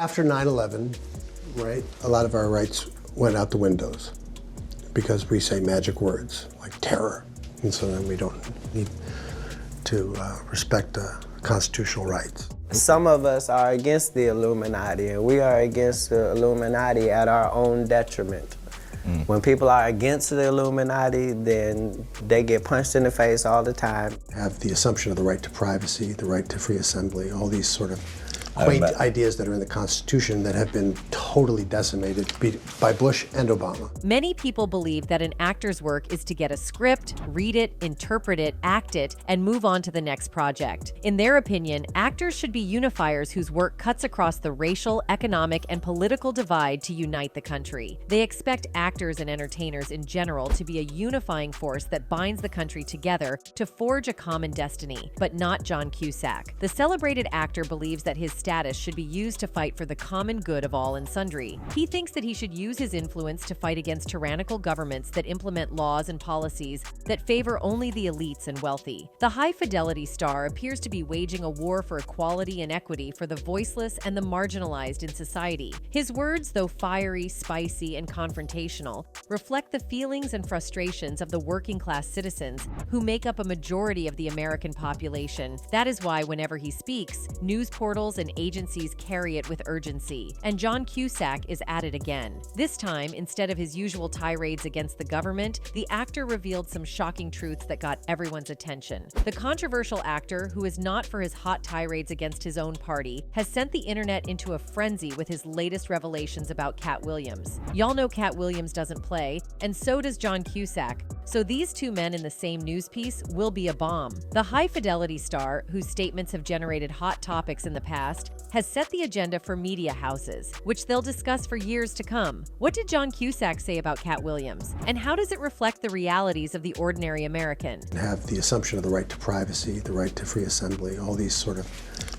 After 9/11, right, a lot of our rights went out the windows because we say magic words like terror. And so then we don't need to respect constitutional rights. Some of us are against the Illuminati, and we are against the Illuminati at our own detriment. When people are against the Illuminati, then they get punched in the face all the time. Have the assumption of the right to privacy, the right to free assembly, all these sort of quaint ideas that are in the Constitution that have been totally decimated by Bush and Obama. Many people believe that an actor's work is to get a script, read it, interpret it, act it, and move on to the next project. In their opinion, actors should be unifiers whose work cuts across the racial, economic, and political divide to unite the country. They expect actors and entertainers in general to be a unifying force that binds the country together to forge a common destiny, but not John Cusack. The celebrated actor believes that his status should be used to fight for the common good of all and sundry. He thinks that he should use his influence to fight against tyrannical governments that implement laws and policies that favor only the elites and wealthy. The high-fidelity star appears to be waging a war for equality and equity for the voiceless and the marginalized in society. His words, though fiery, spicy, and confrontational, reflect the feelings and frustrations of the working-class citizens who make up a majority of the American population. That is why whenever he speaks, news portals and agencies carry it with urgency, and John Cusack is at it again. This time, instead of his usual tirades against the government, the actor revealed some shocking truths that got everyone's attention. The controversial actor, who is not for his hot tirades against his own party, has sent the internet into a frenzy with his latest revelations about Katt Williams. Y'all know Katt Williams doesn't play, and so does John Cusack, so these two men in the same news piece will be a bomb. The high-fidelity star, whose statements have generated hot topics in the past, has set the agenda for media houses, which they'll discuss for years to come. What did John Cusack say about Katt Williams? And how does it reflect the realities of the ordinary American? Have the assumption of the right to privacy, the right to free assembly, all these sort of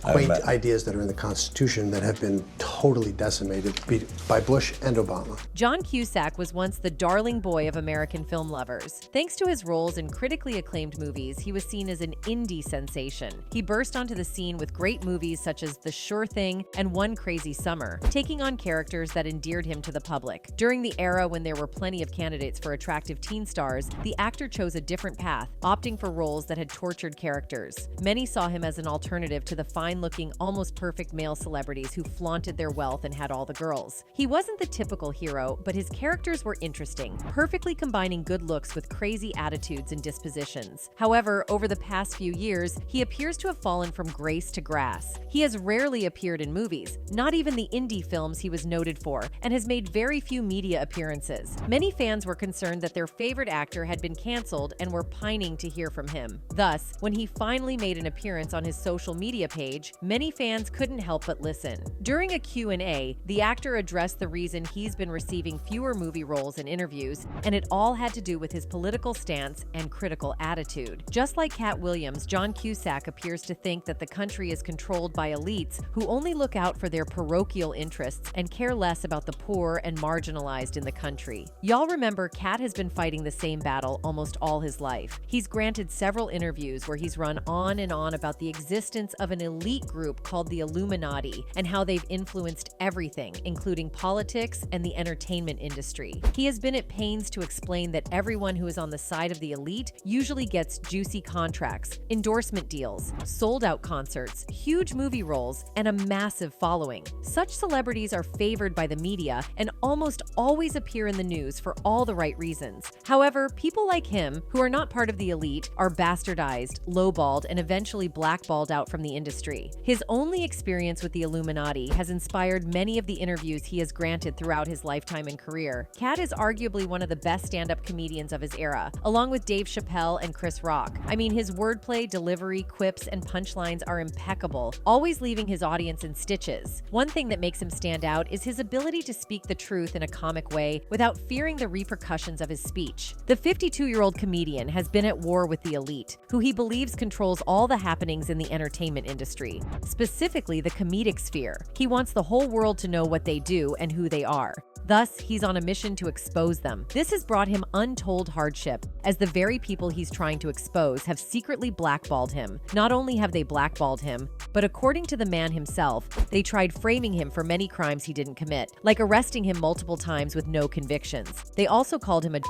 quaint ideas that are in the Constitution that have been totally decimated by Bush and Obama. John Cusack was once the darling boy of American film lovers. Thanks to his roles in critically acclaimed movies, he was seen as an indie sensation. He burst onto the scene with great movies such as The Sure Thing and One Crazy Summer, taking on characters that endeared him to the public. During the era when there were plenty of candidates for attractive teen stars, the actor chose a different path, opting for roles that had tortured characters. Many saw him as an alternative to the fine-looking, almost perfect male celebrities who flaunted their wealth and had all the girls. He wasn't the typical hero, but his characters were interesting, perfectly combining good looks with crazy attitudes and dispositions. However, over the past few years, he appears to have fallen from grace to grass. He has rarely appeared in movies, not even the indie films he was noted for, and has made very few media appearances. Many fans were concerned that their favorite actor had been canceled and were pining to hear from him. Thus, when he finally made an appearance on his social media page, many fans couldn't help but listen. During a Q&A, the actor addressed the reason he's been receiving fewer movie roles and interviews, and it all had to do with his political stance and critical attitude. Just like Katt Williams, John Cusack appears to think that the country is controlled by elites who only look out for their parochial interests and care less about the poor and marginalized in the country. Y'all remember Katt has been fighting the same battle almost all his life. He's granted several interviews where he's run on and on about the existence of an elite group called the Illuminati and how they've influenced everything, including politics and the entertainment industry. He has been at pains to explain that everyone who is on the side of the elite usually gets juicy contracts, endorsement deals, sold-out concerts, huge movie roles, and a massive following. Such celebrities are favored by the media and almost always appear in the news for all the right reasons. However, people like him, who are not part of the elite, are bastardized, lowballed, and eventually blackballed out from the industry. His only experience with the Illuminati has inspired many of the interviews he has granted throughout his lifetime and career. Katt is arguably one of the best stand-up comedians of his era, along with Dave Chappelle and Chris Rock. I mean, his wordplay, delivery, quips, and punchlines are impeccable, always leaving his audience in stitches. One thing that makes him stand out is his ability to speak the truth in a comic way without fearing the repercussions of his speech. The 52-year-old comedian has been at war with the elite, who he believes controls all the happenings in the entertainment industry, specifically the comedic sphere. He wants the whole world to know what they do and who they are. Thus, he's on a mission to expose them. This has brought him untold hardship, as the very people he's trying to expose have secretly blackballed him. Not only have they blackballed him, But according to the man himself, they tried framing him for many crimes he didn't commit, like arresting him multiple times with no convictions. They also called him a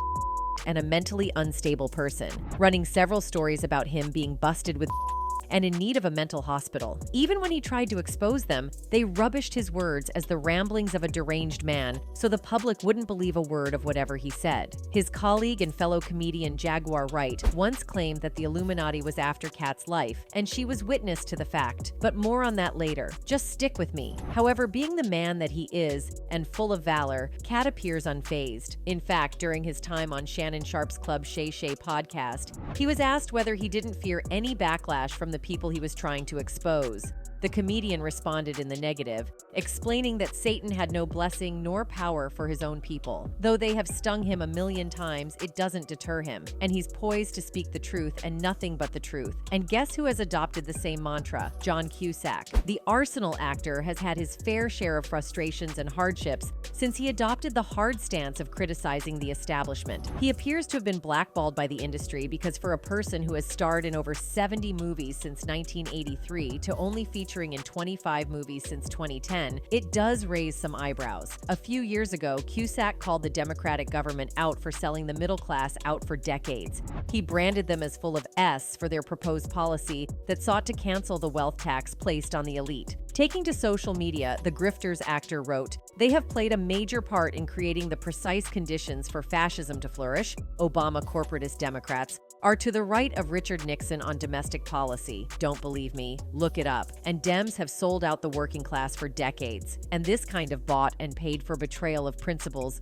and a mentally unstable person, running several stories about him being busted with and in need of a mental hospital. Even when he tried to expose them, they rubbished his words as the ramblings of a deranged man, so the public wouldn't believe a word of whatever he said. His colleague and fellow comedian Jaguar Wright once claimed that the Illuminati was after Katt's life, and she was witness to the fact. But more on that later. Just stick with me. However, being the man that he is, and full of valor, Katt appears unfazed. In fact, during his time on Shannon Sharpe's Club Shay Shay podcast, he was asked whether he didn't fear any backlash from the people he was trying to expose. The comedian responded in the negative, explaining that Satan had no blessing nor power for his own people. Though they have stung him a million times, it doesn't deter him, and he's poised to speak the truth and nothing but the truth. And guess who has adopted the same mantra? John Cusack. The Arsenal actor has had his fair share of frustrations and hardships since he adopted the hard stance of criticizing the establishment. He appears to have been blackballed by the industry because for a person who has starred in over 70 movies since 1983 to only feature in 25 movies since 2010, it does raise some eyebrows. A few years ago, Cusack called the Democratic government out for selling the middle class out for decades. He branded them as full of S for their proposed policy that sought to cancel the wealth tax placed on the elite. Taking to social media, the Grifters actor wrote, "They have played a major part in creating the precise conditions for fascism to flourish. Obama corporatist Democrats are to the right of Richard Nixon on domestic policy. Don't believe me? Look it up. And Dems have sold out the working class for decades. And this kind of bought and paid for betrayal of principles,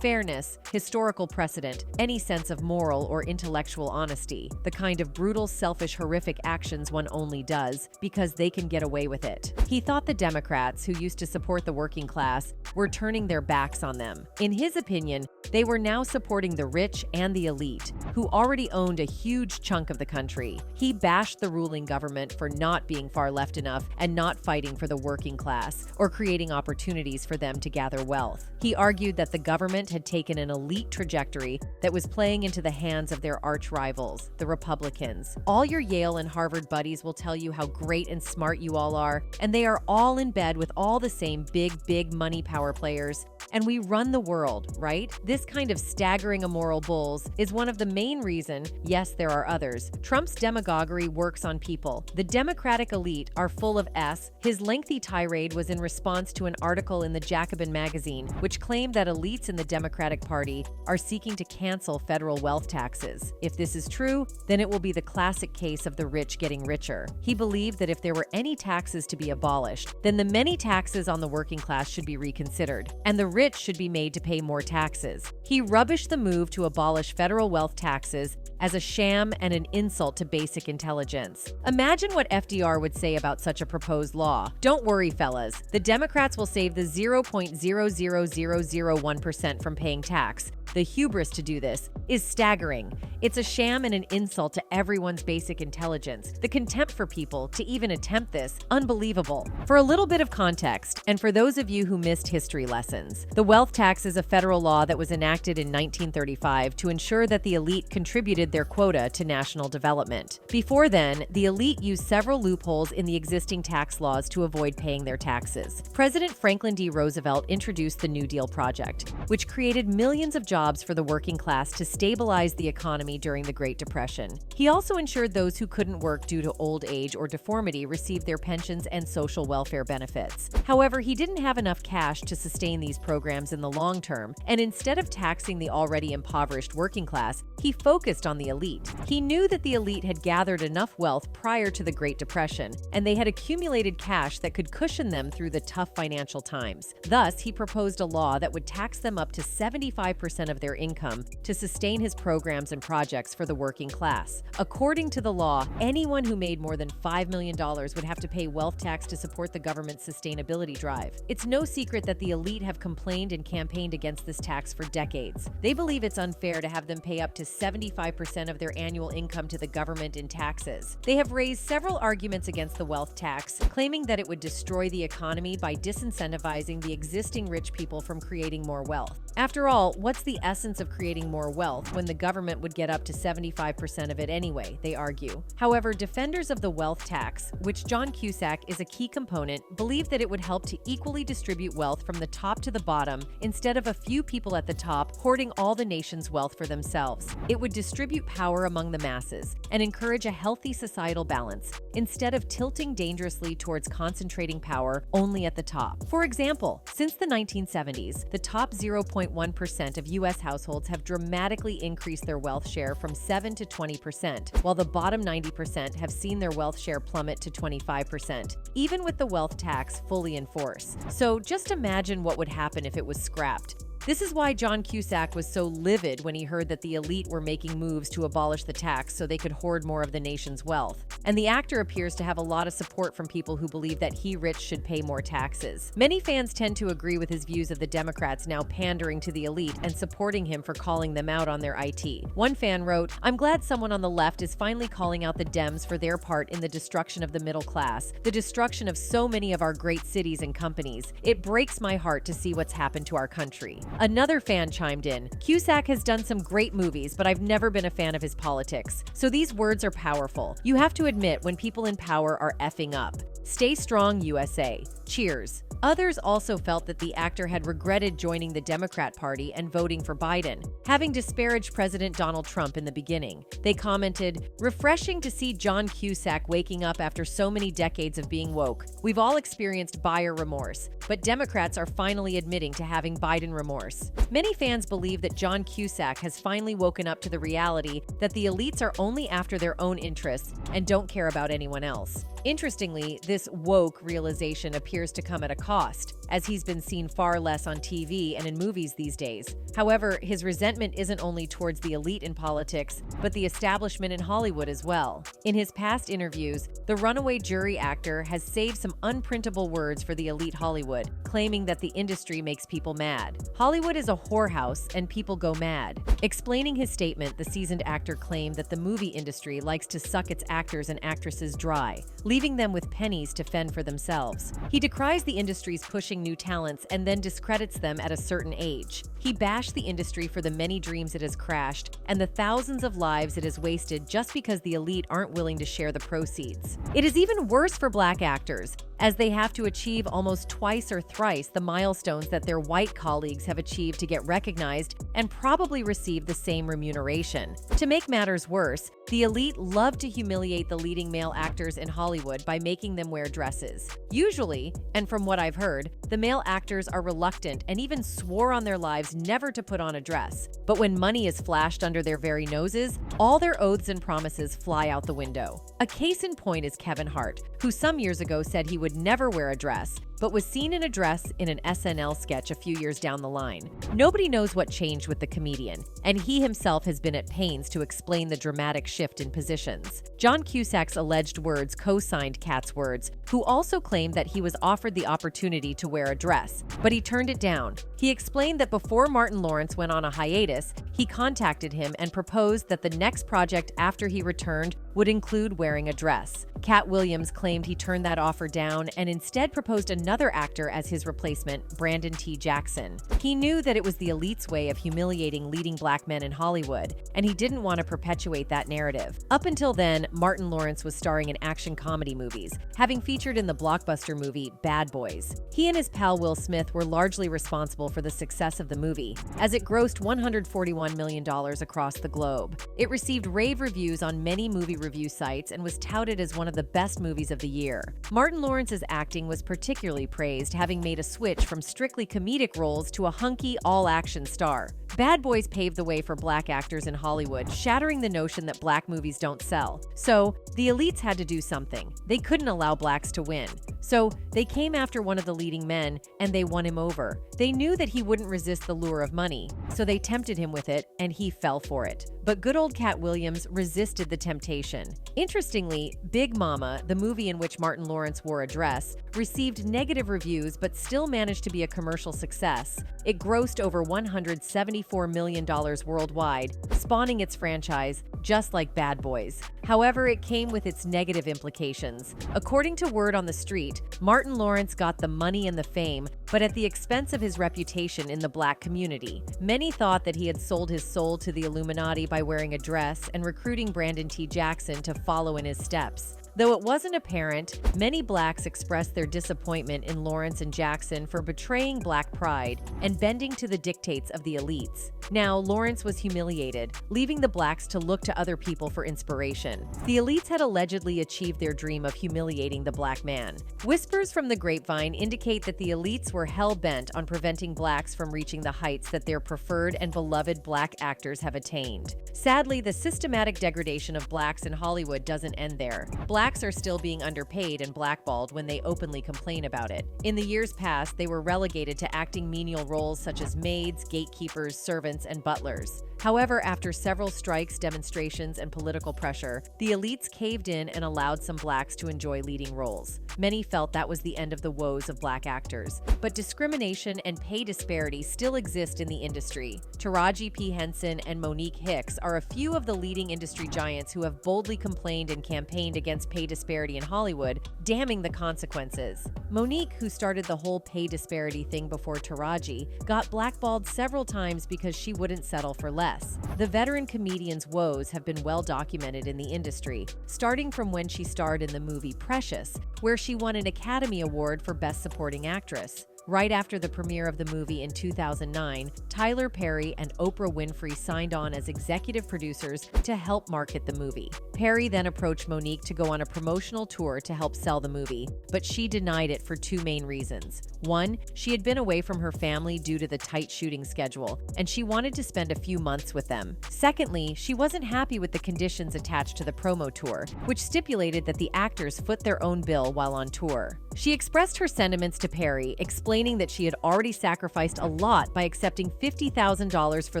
fairness, historical precedent, any sense of moral or intellectual honesty. The kind of brutal, selfish, horrific actions one only does because they can get away with it." He thought the Democrats, who used to support the working class, were turning their backs on them. In his opinion, they were now supporting the rich and the elite, who already owned a huge chunk of the country. He bashed the ruling government for not being far left enough and not fighting for the working class or creating opportunities for them to gather wealth. He argued that the government had taken an elite trajectory that was playing into the hands of their arch rivals, the Republicans. All your Yale and Harvard buddies will tell you how great and smart you all are, and they are all in bed with all the same big money power players. And we run the world, right? This kind of staggering immoral bulls is one of the main reasons, yes, there are others. Trump's demagoguery works on people. The Democratic elite are full of S. His lengthy tirade was in response to an article in the Jacobin magazine, which claimed that elites in the Democratic Party are seeking to cancel federal wealth taxes. If this is true, then it will be the classic case of the rich getting richer. He believed that if there were any taxes to be abolished, then the many taxes on the working class should be reconsidered, and the rich should be made to pay more taxes. He rubbished the move to abolish federal wealth taxes as a sham and an insult to basic intelligence. Imagine what FDR would say about such a proposed law. Don't worry, fellas. The Democrats will save the 0.00001% from paying tax. The hubris to do this is staggering. It's a sham and an insult to everyone's basic intelligence. The contempt for people to even attempt this, unbelievable. For a little bit of context, and for those of you who missed history lessons, the wealth tax is a federal law that was enacted in 1935 to ensure that the elite contributed their quota to national development. Before then, the elite used several loopholes in the existing tax laws to avoid paying their taxes. President Franklin D. Roosevelt introduced the New Deal Project, which created millions of jobs for the working class to stabilize the economy during the Great Depression. He also ensured those who couldn't work due to old age or deformity received their pensions and social welfare benefits. However, he didn't have enough cash to sustain these programs in the long term, and instead of taxing the already impoverished working class, he focused on the elite. He knew that the elite had gathered enough wealth prior to the Great Depression, and they had accumulated cash that could cushion them through the tough financial times. Thus, he proposed a law that would tax them up to 75% of their income to sustain his programs and projects for the working class. According to the law, anyone who made more than $5 million would have to pay wealth tax to support the government's sustainability drive. It's no secret that the elite have complained and campaigned against this tax for decades. They believe it's unfair to have them pay up to 75% of their annual income to the government in taxes. They have raised several arguments against the wealth tax, claiming that it would destroy the economy by disincentivizing the existing rich people from creating more wealth. After all, what's the essence of creating more wealth when the government would get up to 75% of it anyway, they argue. However, defenders of the wealth tax, which John Cusack is a key component, believe that it would help to equally distribute wealth from the top to the bottom instead of a few people at the top hoarding all the nation's wealth for themselves. It would distribute power among the masses and encourage a healthy societal balance instead of tilting dangerously towards concentrating power only at the top. For example, since the 1970s, the top 0.1% of U.S. households have dramatically increased their wealth share from 7 to 20%, while the bottom 90% have seen their wealth share plummet to 25%, even with the wealth tax fully in force. So just imagine what would happen if it was scrapped. This is why John Cusack was so livid when he heard that the elite were making moves to abolish the tax so they could hoard more of the nation's wealth. And the actor appears to have a lot of support from people who believe that he rich should pay more taxes. Many fans tend to agree with his views of the Democrats now pandering to the elite and supporting him for calling them out on their IT. One fan wrote, "I'm glad someone on the left is finally calling out the Dems for their part in the destruction of the middle class, the destruction of so many of our great cities and companies. It breaks my heart to see what's happened to our country." Another fan chimed in, "Cusack has done some great movies, but I've never been a fan of his politics. So these words are powerful. You have to admit when people in power are effing up. Stay strong, USA. Cheers." Others also felt that the actor had regretted joining the Democrat Party and voting for Biden, having disparaged President Donald Trump in the beginning. They commented, "Refreshing to see John Cusack waking up after so many decades of being woke. We've all experienced buyer remorse, but Democrats are finally admitting to having Biden remorse." Many fans believe that John Cusack has finally woken up to the reality that the elites are only after their own interests and don't care about anyone else. Interestingly, this woke realization appears to come at a cost, as he's been seen far less on TV and in movies these days. However, his resentment isn't only towards the elite in politics, but the establishment in Hollywood as well. In his past interviews, the runaway jury actor has saved some unprintable words for the elite Hollywood, claiming that the industry makes people mad. Hollywood is a whorehouse and people go mad. Explaining his statement, the seasoned actor claimed that the movie industry likes to suck its actors and actresses dry, leaving them with pennies to fend for themselves. He decries the industry's pushing new talents and then discredits them at a certain age. He bashed the industry for the many dreams it has crashed and the thousands of lives it has wasted just because the elite aren't willing to share the proceeds. It is even worse for Black actors, as they have to achieve almost twice or thrice the milestones that their white colleagues have achieved to get recognized and probably receive the same remuneration. To make matters worse, the elite love to humiliate the leading male actors in Hollywood by making them wear dresses. Usually, and from what I've heard, the male actors are reluctant and even swore on their lives never to put on a dress. But when money is flashed under their very noses, all their oaths and promises fly out the window. A case in point is Kevin Hart, who some years ago said he would never wear a dress, but was seen in a dress in an SNL sketch a few years down the line. Nobody knows what changed with the comedian, and he himself has been at pains to explain the dramatic shift in positions. John Cusack's alleged words co-signed Katt's words, who also claimed that he was offered the opportunity to wear a dress, but he turned it down. He explained that before Martin Lawrence went on a hiatus, he contacted him and proposed that the next project after he returned would include wearing a dress. Katt Williams claimed he turned that offer down and instead proposed another actor as his replacement, Brandon T. Jackson. He knew that it was the elite's way of humiliating leading Black men in Hollywood, and he didn't want to perpetuate that narrative. Up until then, Martin Lawrence was starring in action comedy movies, having featured in the blockbuster movie Bad Boys. He and his pal Will Smith were largely responsible for the success of the movie, as it grossed $141 million across the globe. It received rave reviews on many movie review sites and was touted as one of the best movies of the year. Martin Lawrence's acting was particularly praised, having made a switch from strictly comedic roles to a hunky, all-action star. Bad Boys paved the way for Black actors in Hollywood, shattering the notion that Black movies don't sell. So, the elites had to do something. They couldn't allow Blacks to win. So, they came after one of the leading men, and they won him over. They knew that he wouldn't resist the lure of money, so they tempted him with it, and he fell for it. But good old Katt Williams resisted the temptation. Interestingly, Big Mama, the movie in which Martin Lawrence wore a dress, received negative reviews but still managed to be a commercial success. It grossed over $174 million worldwide, spawning its franchise, just like Bad Boys. However, it came with its negative implications. According to word on the street, Martin Lawrence got the money and the fame, but at the expense of his reputation in the black community. Many thought that he had sold his soul to the Illuminati by wearing a dress and recruiting Brandon T. Jackson to follow in his steps. Though it wasn't apparent, many blacks expressed their disappointment in Lawrence and Jackson for betraying black pride and bending to the dictates of the elites. Now, Lawrence was humiliated, leaving the blacks to look to other people for inspiration. The elites had allegedly achieved their dream of humiliating the black man. Whispers from the grapevine indicate that the elites were hell-bent on preventing blacks from reaching the heights that their preferred and beloved black actors have attained. Sadly, the systematic degradation of blacks in Hollywood doesn't end there. Blacks are still being underpaid and blackballed when they openly complain about it. In the years past, they were relegated to acting menial roles such as maids, gatekeepers, servants, and butlers. However, after several strikes, demonstrations, and political pressure, the elites caved in and allowed some blacks to enjoy leading roles. Many felt that was the end of the woes of black actors. But discrimination and pay disparity still exist in the industry. Taraji P. Henson and Monique Hicks are a few of the leading industry giants who have boldly complained and campaigned against pay disparity in Hollywood, damning the consequences. Monique, who started the whole pay disparity thing before Taraji, got blackballed several times because she wouldn't settle for less. The veteran comedian's woes have been well documented in the industry, starting from when she starred in the movie Precious, where she won an Academy Award for Best Supporting Actress. Right after the premiere of the movie in 2009, Tyler Perry and Oprah Winfrey signed on as executive producers to help market the movie. Perry then approached Monique to go on a promotional tour to help sell the movie, but she denied it for two main reasons. One, she had been away from her family due to the tight shooting schedule, and she wanted to spend a few months with them. Secondly, she wasn't happy with the conditions attached to the promo tour, which stipulated that the actors foot their own bill while on tour. She expressed her sentiments to Perry, explaining that she had already sacrificed a lot by accepting $50,000 for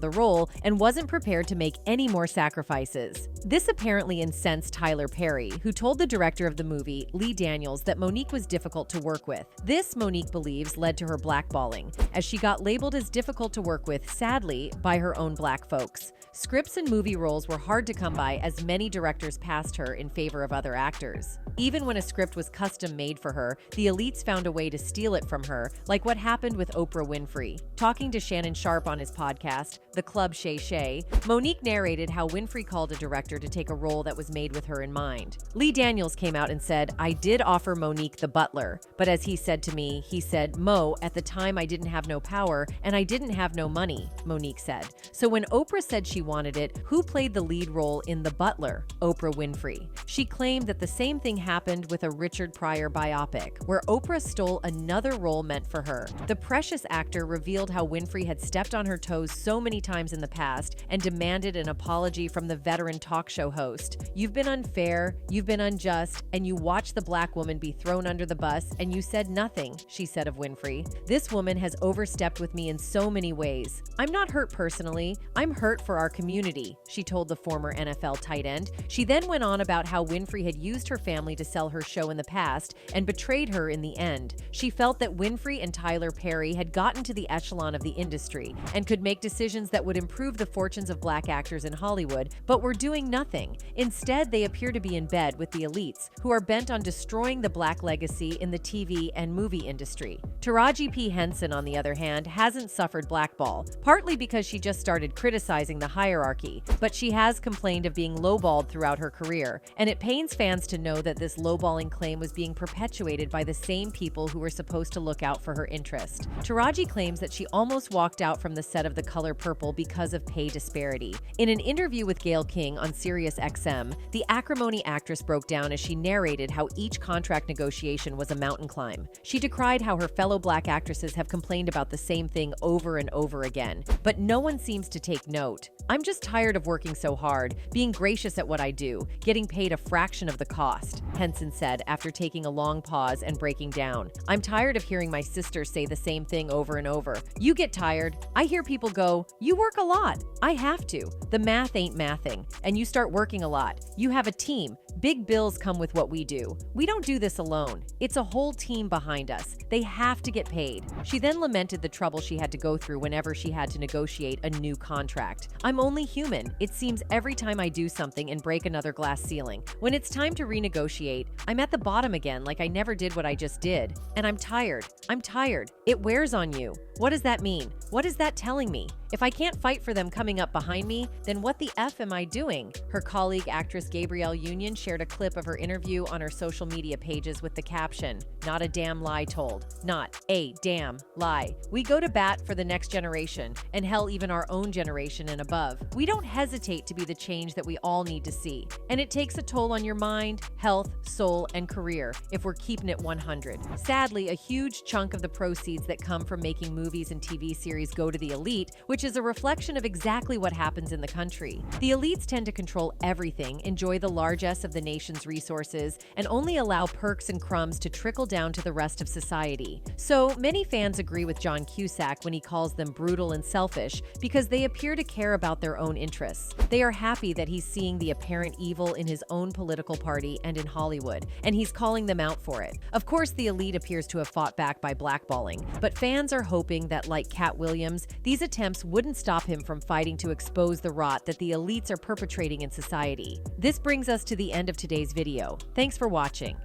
the role and wasn't prepared to make any more sacrifices. This apparently incensed Tyler Perry, who told the director of the movie, Lee Daniels, that Monique was difficult to work with. This, Monique believes, led to her blackballing, as she got labeled as difficult to work with, sadly, by her own black folks. Scripts and movie roles were hard to come by as many directors passed her in favor of other actors. Even when a script was custom made for her, the elites found a way to steal it from her, like what happened with Oprah Winfrey. Talking to Shannon Sharp on his podcast, The Club Shay Shay, Monique narrated how Winfrey called a director to take a role that was made with her in mind. Lee Daniels came out and said, "I did offer Monique the butler, but as he said to me, he said, 'Mo, at the time I didn't have no power and I didn't have no money,'" Monique said. So when Oprah said she wanted it, who played the lead role in The Butler? Oprah Winfrey. She claimed that the same thing happened with a Richard Pryor biopic, where Oprah stole another role meant for her. The Precious actor revealed how Winfrey had stepped on her toes so many times in the past and demanded an apology from the veteran talk show host. "You've been unfair, you've been unjust, and you watched the black woman be thrown under the bus and you said nothing," she said of Winfrey. "This woman has overstepped with me in so many ways. I'm not hurt personally, I'm hurt for our community," she told the former NFL tight end. She then went on about how Winfrey had used her family to sell her show in the past and betrayed her in the end. She felt that Winfrey and Tyler Perry had gotten to the echelon of the industry and could make decisions that would improve the fortunes of black actors in Hollywood, but were doing nothing. Instead, they appear to be in bed with the elites, who are bent on destroying the black legacy in the TV and movie industry. Taraji P. Henson, on the other hand, hasn't suffered blackball, partly because she just started criticizing the hierarchy, but she has complained of being lowballed throughout her career, and it pains fans to know that this lowballing claim was being perpetuated by the same people who were supposed to look out for her interest. Taraji claims that she almost walked out from the set of The Color Purple because of pay disparity. In an interview with Gayle King on Sirius XM, the Acrimony actress broke down as she narrated how each contract negotiation was a mountain climb. She decried how her fellow black actresses have complained about the same thing over and over again, but no one seems to take note. "I'm just tired of working so hard, being gracious at what I do, getting paid a fraction of the cost," Henson said after taking a long pause and breaking down. "I'm tired of hearing my sisters say the same thing over and over. You get tired. I hear people go, 'You work a lot.' I have to. The math ain't mathing, and you start working a lot. You have a team. Big bills come with what we do. We don't do this alone. It's a whole team behind us. They have to get paid." She then lamented the trouble she had to go through whenever she had to negotiate a new contract. "I'm I'm only human. It seems every time I do something and break another glass ceiling. When it's time to renegotiate, I'm at the bottom again like I never did what I just did. And I'm tired. I'm tired. It wears on you. What does that mean? What is that telling me? If I can't fight for them coming up behind me, then what the F am I doing? Her colleague, actress Gabrielle Union, shared a clip of her interview on her social media pages with the caption, "Not a damn lie told. Not a damn lie. We go to bat for the next generation, and hell, even our own generation and above. We don't hesitate to be the change that we all need to see. And it takes a toll on your mind, health, soul, and career if we're keeping it 100. Sadly, a huge chunk of the proceeds that come from making movies and TV series go to the elite, which is a reflection of exactly what happens in the country. The elites tend to control everything, enjoy the largesse of the nation's resources, and only allow perks and crumbs to trickle down to the rest of society. So many fans agree with John Cusack when he calls them brutal and selfish because they appear to care about their own interests. They are happy that he's seeing the apparent evil in his own political party and in Hollywood, and he's calling them out for it. Of course, the elite appears to have fought back by blackballing, but fans are hoping that, like Katt Williams, these attempts wouldn't stop him from fighting to expose the rot that the elites are perpetrating in society. This brings us to the end of today's video. Thanks for watching.